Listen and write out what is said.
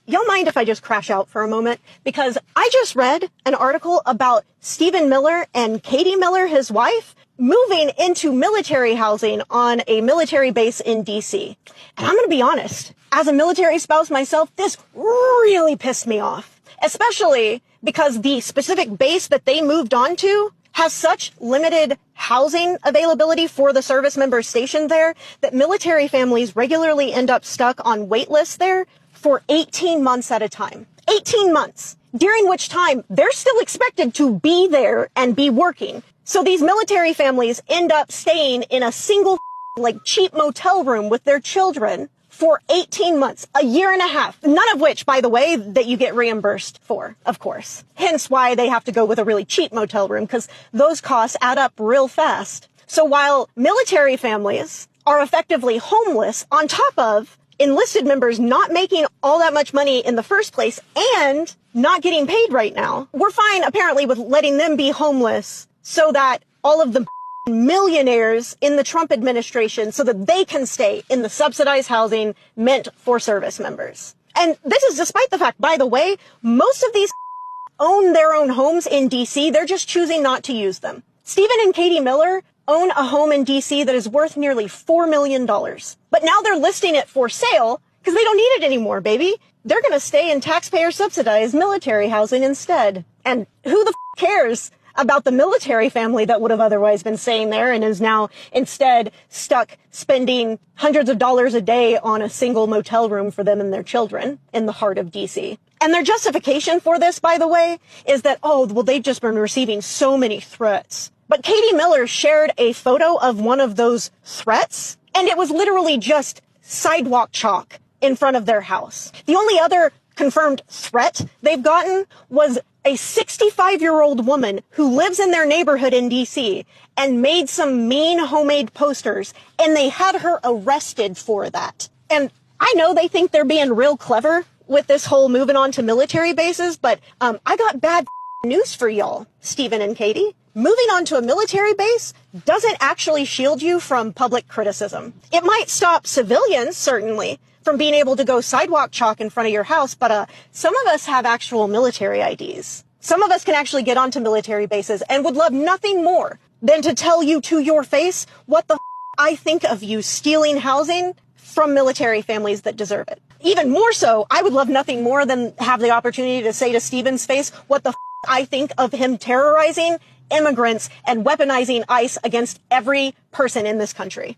y'all mind if I just crash out for a moment? Because I just read an article about Stephen Miller and Katie Miller, his wife, moving into military housing on a military base in DC. And I'm going to be honest, as a military spouse myself, this really pissed me off, especially because the specific base that they moved on to has such limited housing availability for the service members stationed there that military families regularly end up stuck on wait lists there for 18 months at a time. 18 months, during which time they're still expected to be there and be working. So these military families end up staying in a single cheap motel room with their children for 18 months, a year and a half, none of which, by the way, that you get reimbursed for, of course. Hence why they have to go with a really cheap motel room, because those costs add up real fast. So while military families are effectively homeless, on top of enlisted members not making all that much money in the first place and not getting paid right now, we're fine apparently with letting them be homeless so that all of the millionaires in the Trump administration, so that they can stay in the subsidized housing meant for service members. And this is despite the fact, by the way, most of these own their own homes in DC. They're just choosing not to use them. Stephen and Katie Miller own a home in DC that is worth nearly $4 million. But now they're listing it for sale because they don't need it anymore, baby. They're going to stay in taxpayer subsidized military housing instead. And who the cares about the military family that would have otherwise been staying there and is now instead stuck spending hundreds of dollars a day on a single motel room for them and their children in the heart of DC. And their justification for this, by the way, is that, oh, well, they've just been receiving so many threats. But Katie Miller shared a photo of one of those threats, and it was literally just sidewalk chalk in front of their house. The only other confirmed threat they've gotten was a 65-year-old woman who lives in their neighborhood in DC and made some mean homemade posters, and they had her arrested for that. And I know they think they're being real clever with this whole moving on to military bases, but I got bad news for y'all, Stephen and Katie. Moving on to a military base doesn't actually shield you from public criticism. It might stop civilians, certainly, from being able to go sidewalk chalk in front of your house, but some of us have actual military IDs. Some of us can actually get onto military bases and would love nothing more than to tell you to your face what the I think of you stealing housing from military families that deserve it. Even more so, I would love nothing more than have the opportunity to say to Stephen's face what the I think of him terrorizing immigrants and weaponizing ICE against every person in this country.